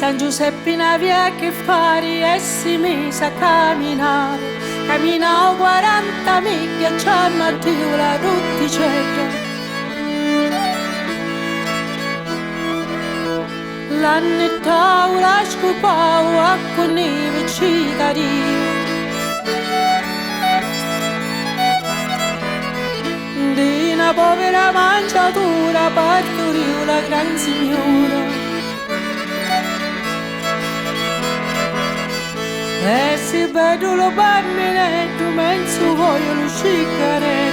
San Giuseppe in via che fari e si mise a camminare. Camminò 40 miglia, c'è Matteo la rutticetta. L'annetto la scupò a conive cittadini. Di una povera mangiatura partoriò la gran signora. E si vedono bambinetto, menzo voglio lo sciccare.